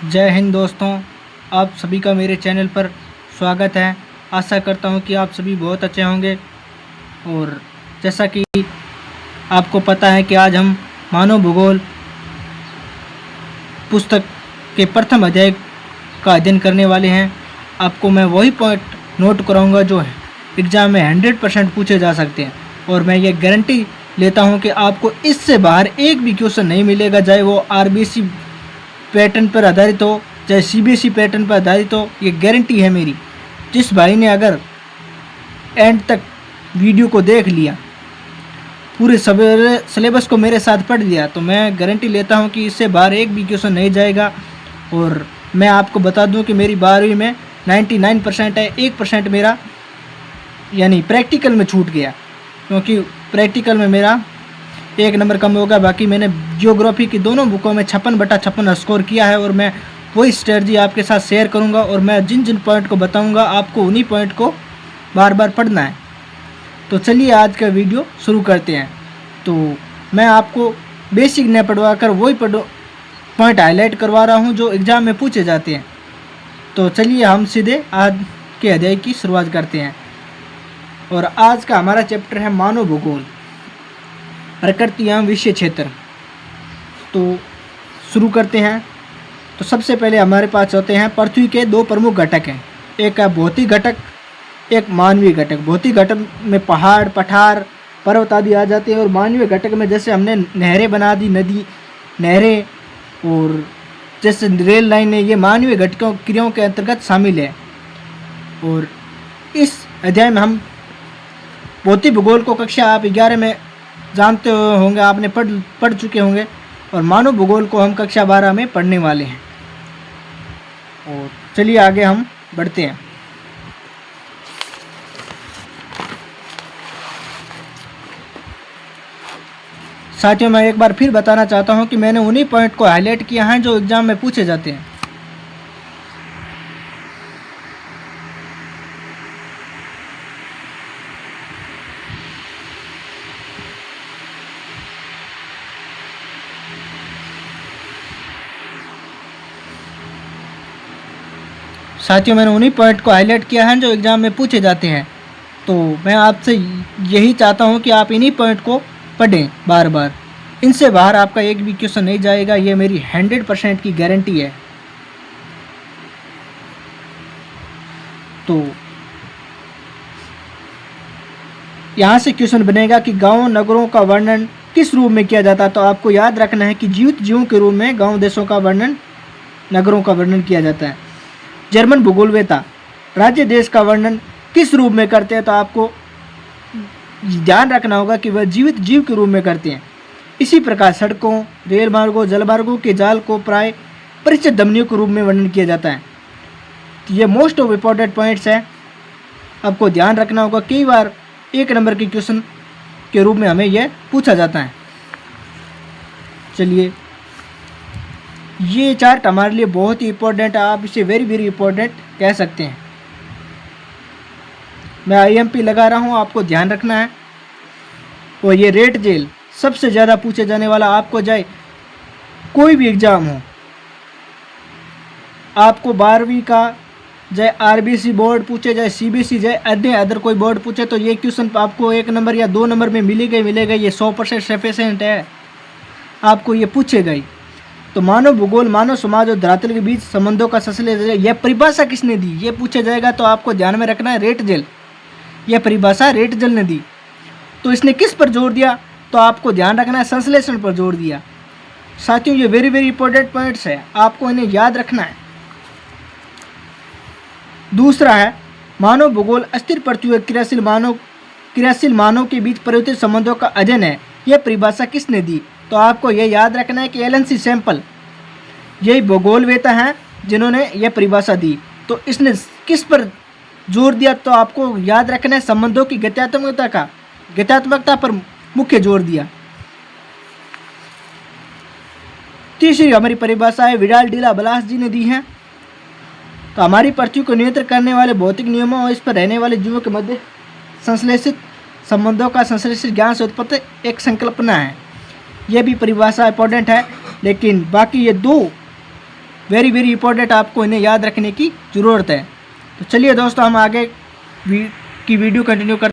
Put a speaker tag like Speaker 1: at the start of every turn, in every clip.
Speaker 1: जय हिंद दोस्तों, आप सभी का मेरे चैनल पर स्वागत है। आशा करता हूं कि आप सभी बहुत अच्छे होंगे। और जैसा कि आपको पता है कि आज हम मानव भूगोल पुस्तक के प्रथम अध्याय का अध्ययन करने वाले हैं। आपको मैं वही पॉइंट नोट कराऊंगा जो एग्ज़ाम में 100% पूछे जा सकते हैं, और मैं ये गारंटी लेता हूं कि आपको इससे बाहर एक भी क्वेश्चन नहीं मिलेगा, चाहे वो आरबीसी पैटर्न पर आधारित हो, चाहे सीबीएसई पैटर्न पर आधारित हो। ये गारंटी है मेरी। जिस भाई ने अगर एंड तक वीडियो को देख लिया, पूरे सिलेबस को मेरे साथ पढ़ लिया, तो मैं गारंटी लेता हूं कि इससे बाहर एक भी क्वेश्चन नहीं जाएगा। और मैं आपको बता दूं कि मेरी 12वीं में 99% है, 1% मेरा यानी प्रैक्टिकल में छूट गया, क्योंकि प्रैक्टिकल में मेरा 1 नंबर कम होगा। बाकी मैंने जियोग्राफी की दोनों बुकों में 56/56 स्कोर किया है, और मैं वही स्ट्रेटजी आपके साथ शेयर करूंगा। और मैं जिन जिन पॉइंट को बताऊंगा, आपको उन्हीं पॉइंट को बार बार पढ़ना है। तो चलिए आज का वीडियो शुरू करते हैं। तो मैं आपको बेसिक न पढ़वा कर वही पॉइंट हाईलाइट करवा रहा हूं जो एग्ज़ाम में पूछे जाते हैं। तो चलिए हम सीधे आज के अध्याय की शुरुआत करते हैं। और आज का हमारा चैप्टर है मानव भूगोल, प्रकृति एवं विषय क्षेत्र। तो शुरू करते हैं। तो सबसे पहले हमारे पास होते हैं पृथ्वी के 2 प्रमुख घटक हैं, एक है भौतिक घटक, एक मानवीय घटक। भौतिक घटक में पहाड़, पठार, पर्वत आदि आ जाते हैं, और मानवीय घटक में जैसे हमने नहरें बना दी, नदी, नहरें, और जैसे रेल लाइनें, ये मानवीय घटकों क्रियाओं के अंतर्गत शामिल है। और इस अध्याय में हम भौतिक भूगोल को कक्षा आप 11 में जानते होंगे, आपने पढ़ चुके होंगे, और मानव भूगोल को हम कक्षा 12 में पढ़ने वाले हैं। और चलिए आगे हम बढ़ते हैं। साथियों, मैं एक बार फिर बताना चाहता हूं कि मैंने उन्हीं पॉइंट को हाईलाइट किया है जो एग्जाम में पूछे जाते हैं। साथियों, मैंने उन्हीं पॉइंट को हाईलाइट किया है जो एग्ज़ाम में पूछे जाते हैं। तो मैं आपसे यही चाहता हूं कि आप इन्हीं पॉइंट को पढ़ें बार बार। इनसे बाहर आपका एक भी क्वेश्चन नहीं जाएगा, ये मेरी 100% की गारंटी है। तो यहाँ से क्वेश्चन बनेगा कि गाँव नगरों का वर्णन किस रूप में किया जाता है। तो आपको याद रखना है कि जीवित जीवों के रूप में गाँव देशों का वर्णन, नगरों का वर्णन किया जाता है। जर्मन भूगोलवेता राज्य देश का वर्णन किस रूप में करते हैं, तो आपको ध्यान रखना होगा कि वह जीवित जीव के रूप में करते हैं। इसी प्रकार सड़कों, रेल मार्गों, जलमार्गों के जाल को प्राय परिचित धमनियों के रूप में वर्णन किया जाता है। तो ये मोस्ट ऑफ इम्पोर्टेंट पॉइंट्स हैं, आपको ध्यान रखना होगा। कई बार 1 नंबर के क्वेश्चन के रूप में हमें यह पूछा जाता है। चलिए, ये चार्ट हमारे लिए बहुत ही इम्पोर्टेंट है, आप इसे वेरी वेरी इम्पोर्टेंट कह सकते हैं। मैं आईएमपी लगा रहा हूँ, आपको ध्यान रखना है। और ये रेट जेल सबसे ज़्यादा पूछे जाने वाला, आपको जाए कोई भी एग्ज़ाम हो, आपको 12वीं का चाहे आरबीसी बोर्ड पूछे, चाहे सीबीएसई, चाहे अन्य अदर कोई बोर्ड पूछे, तो ये क्वेश्चन आपको 1 नंबर या 2 नंबर में मिलेगा। ये 100% सफिशिएंट है, आपको ये पूछेगा ही। तो मानव भूगोल मानव समाज और धरातल के बीच संबंधों का संश्लेष, यह परिभाषा किसने दी, ये पूछा जाएगा। तो आपको ध्यान में रखना है रेट जेल, यह परिभाषा रेट जेल ने दी। तो इसने किस पर जोर दिया, तो आपको ध्यान रखना है संश्लेषण पर जोर दिया। साथियों, ये वेरी वेरी इंपॉर्टेंट पॉइंट्स है, आपको इन्हें याद रखना है। दूसरा है मानव भूगोल अस्थिर पृथ्वी और क्रियाशील मानव के बीच परिवर्तित संबंधों का अध्ययन है। यह परिभाषा किसने दी, तो आपको यह याद रखना है कि एलन सी सैंपल, यही भूगोलवेता हैं जिन्होंने यह परिभाषा दी। तो इसने किस पर जोर दिया, तो आपको याद रखना है संबंधों की गत्यात्मकता पर मुख्य जोर दिया। तीसरी हमारी परिभाषा है विडाल डीला बलास जी ने दी है। तो हमारी पृथ्वी को नियंत्रित करने वाले भौतिक नियमों और इस पर रहने वाले जीवों के मध्य संश्लेषित संबंधों का संश्लेषित ज्ञान से उत्पत्ति एक संकल्पना है। यह भी परिभाषा इंपॉर्टेंट है, लेकिन बाकी ये 2 वेरी वेरी इंपॉर्टेंट, आपको इन्हें याद रखने की ज़रूरत है। तो चलिए दोस्तों, हम आगे की वीडियो कंटिन्यू करते हैं।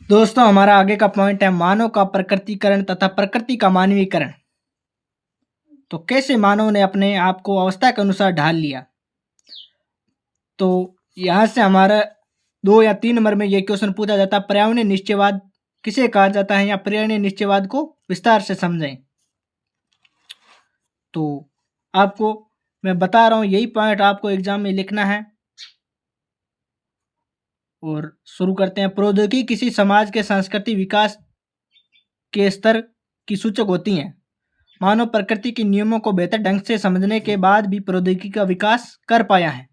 Speaker 1: दोस्तों, हमारा आगे का पॉइंट है मानव का प्रकृतिकरण तथा प्रकृति का मानवीकरण। तो कैसे मानव ने अपने आप को अवस्था के अनुसार ढाल लिया। तो यहाँ से हमारा 2 या 3 नंबर में ये क्वेश्चन पूछा जाता है, पर्यावरणीय निश्चयवाद किसे कहा जाता है, या पर्यावरणीय निश्चयवाद को विस्तार से समझें। तो आपको मैं बता रहा हूँ, यही पॉइंट आपको एग्जाम में लिखना है। और शुरू करते हैं। प्रौद्योगिकी किसी समाज के सांस्कृतिक विकास के स्तर की सूचक होती हैं। मानव प्रकृति के नियमों को बेहतर ढंग से समझने के बाद भी प्रौद्योगिकी का विकास कर पाया है।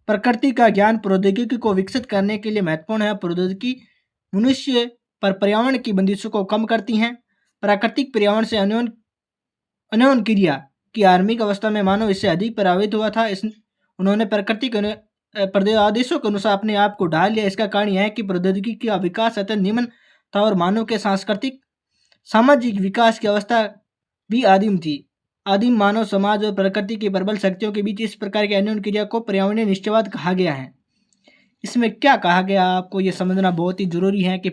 Speaker 1: प्रकृति का ज्ञान प्रौद्योगिकी को विकसित करने के लिए महत्वपूर्ण है। प्रौद्योगिकी मनुष्य पर पर्यावरण की बंदिशों को कम करती हैं। प्राकृतिक पर्यावरण से अन्योन्य क्रिया की आरंभिक अवस्था में मानव इससे अधिक प्रभावित हुआ था। उन्होंने प्रकृति के आदेशों के अनुसार अपने आप को ढाल लिया। इसका कारण यह है कि प्रौद्योगिकी का विकास अत्यंत निम्न था और मानव के सांस्कृतिक सामाजिक विकास की अवस्था भी आदिम थी। आदिम मानव समाज और प्रकृति की प्रबल शक्तियों के बीच इस प्रकार की अन्योन्य क्रिया को पर्यावरणीय निश्चयवाद कहा गया है। इसमें क्या कहा गया, आपको ये समझना बहुत ही जरूरी है कि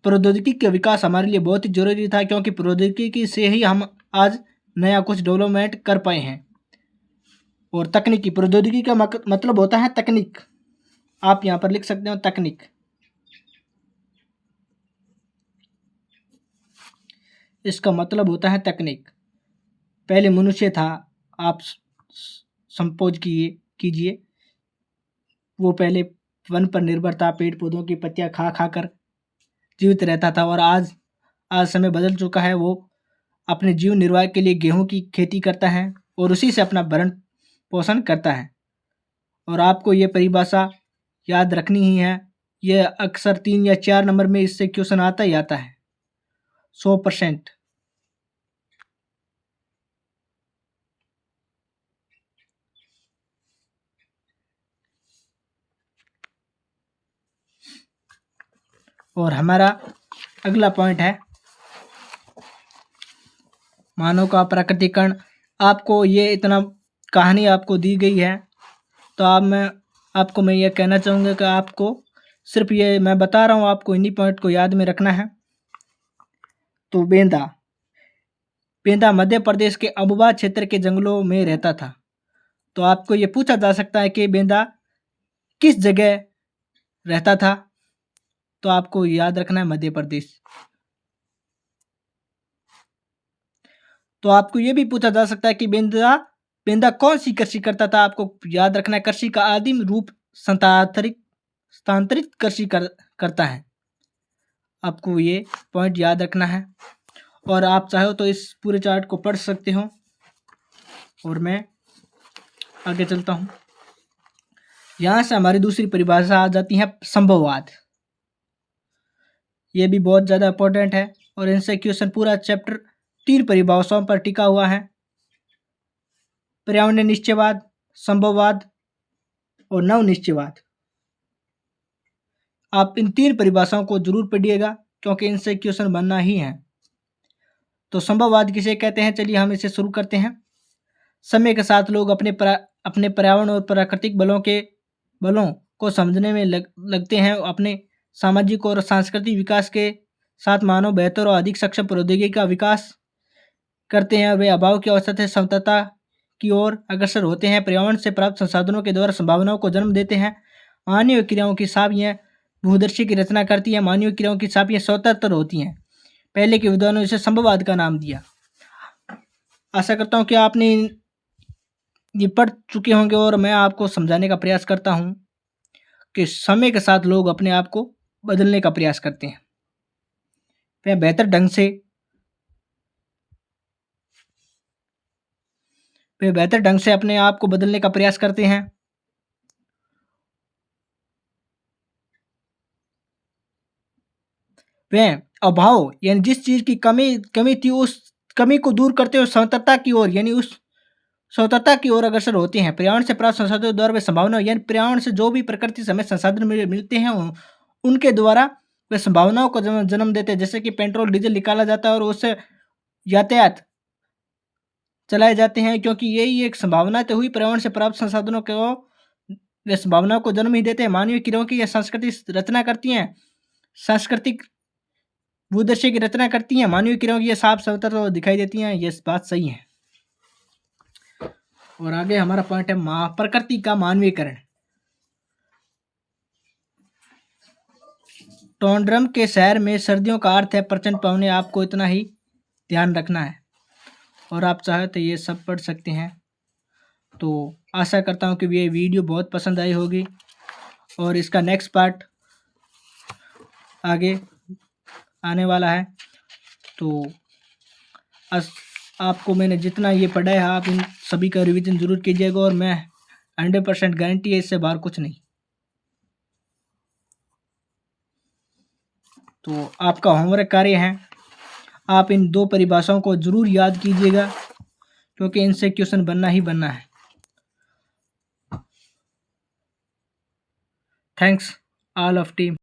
Speaker 1: प्रौद्योगिकी का विकास हमारे लिए बहुत ही जरूरी था, क्योंकि प्रौद्योगिकी से ही हम आज नया कुछ डेवलपमेंट कर पाए हैं। और तकनीकी, प्रौद्योगिकी का मतलब होता है तकनीक। आप यहाँ पर लिख सकते हो तकनीक। इसका मतलब होता है तकनीक। पहले मनुष्य था, आप संपोज कीजिए, वो पहले वन पर निर्भर था, पेड़ पौधों की पत्तियां खा खा कर जीवित रहता था। और आज समय बदल चुका है। वो अपने जीवन निर्वाह के लिए गेहूं की खेती करता है और उसी से अपना भरण पोषण करता है। और आपको ये परिभाषा याद रखनी ही है। ये अक्सर 3 या 4 नंबर में इससे क्वेश्चन आता ही आता है 100%। और हमारा अगला पॉइंट है मानव का प्राकृतिकरण। आपको ये इतना कहानी आपको दी गई है, तो आपको मैं ये कहना चाहूँगा कि आपको सिर्फ ये मैं बता रहा हूँ, आपको इन्हीं पॉइंट को याद में रखना है। तो बेंदा मध्य प्रदेश के अम्बुबा क्षेत्र के जंगलों में रहता था। तो आपको ये पूछा जा सकता है कि बेंदा किस जगह रहता था। तो आपको याद रखना है मध्य प्रदेश। तो आपको ये भी पूछा जा सकता है कि बेंदा कौन सी कृषि करता था। आपको याद रखना है कृषि का आदिम रूप स्थानांतरित कृषि करता है। आपको ये पॉइंट याद रखना है। और आप चाहो तो इस पूरे चार्ट को पढ़ सकते हो। और मैं आगे चलता हूँ। यहाँ से हमारी दूसरी परिभाषा आ जाती है संभववाद। ये भी बहुत ज़्यादा इंपॉर्टेंट है और इनसे क्वेश्चन पूरा चैप्टर 3 परिभाषाओं पर टिका हुआ है। पर्यावरणीय निश्चयवाद, संभववाद और नव निश्चयवाद। आप इन 3 परिभाषाओं को जरूर पढ़िएगा, क्योंकि इनसे क्वेश्चन बनना ही है। तो संभववाद किसे कहते हैं, चलिए हम इसे शुरू करते हैं। समय के साथ लोग अपने पर्यावरण और प्राकृतिक बलों को समझने में लगते हैं। अपने सामाजिक और सांस्कृतिक विकास के साथ मानव बेहतर और अधिक सक्षम प्रौद्योगिकी का विकास करते हैं। वे अभाव की अवस्था से समता की ओर अग्रसर होते हैं। पर्यावरण से प्राप्त संसाधनों के द्वारा संभावनाओं को जन्म देते हैं। मानवीय क्रियाओं की साबियां भूदर्शी की रचना करती है। मानवीय क्रियाओं की साबियां स्वतंत्र होती हैं। पहले के विद्वानों ने इसे संभववाद का नाम दिया। आशा करता हूँ कि आपने ये पढ़ चुके होंगे और मैं आपको समझाने का प्रयास करता हूँ कि समय के साथ लोग अपने आप को बदलने का प्रयास करते हैं। वे बेहतर ढंग से अपने आप को बदलने का प्रयास करते हैं। वे अभाव यानी जिस चीज की कमी थी, उस कमी को दूर करते हुए स्वतंत्रता की ओर यानी उस स्वतंत्रता की ओर अग्रसर होते हैं। पर्यावरण से प्राप्त संसाधनों द्वारा वे संभावना यानी पर्यावरण से जो भी प्रकृति से हमें संसाधन मिलते हैं उनके द्वारा वे संभावनाओं को जन्म देते हैं। जैसे कि पेट्रोल डीजल निकाला जाता है और उससे यातायात चलाए जाते हैं, क्योंकि यही एक संभावना तो हुई पर्यावरण से प्राप्त संसाधनों को वे संभावना को जन्म ही देते हैं। मानवीय क्रियाओं की यह संस्कृति रचना करती हैं, सांस्कृतिक भूदृश्य की रचना करती हैं। मानवीय क्रियाओं की ये साफ सवतर तो दिखाई देती हैं, ये बात सही है। और आगे हमारा पॉइंट है प्रकृति का मानवीयकरण। टोंड्रम के शहर में सर्दियों का अर्थ है प्रचंड पवने। आपको इतना ही ध्यान रखना है और आप चाहे तो ये सब पढ़ सकते हैं। तो आशा करता हूँ कि ये वीडियो बहुत पसंद आई होगी और इसका नेक्स्ट पार्ट आगे आने वाला है। तो आपको मैंने जितना ये पढ़ा है आप इन सभी का रिवीजन जरूर कीजिएगा और मैं 100% गारंटी है, इससे बाहर कुछ नहीं। तो आपका होमवर्क कार्य है, आप इन 2 परिभाषाओं को जरूर याद कीजिएगा क्योंकि इनसे क्वेश्चन बनना ही बनना है। Thanks all of team.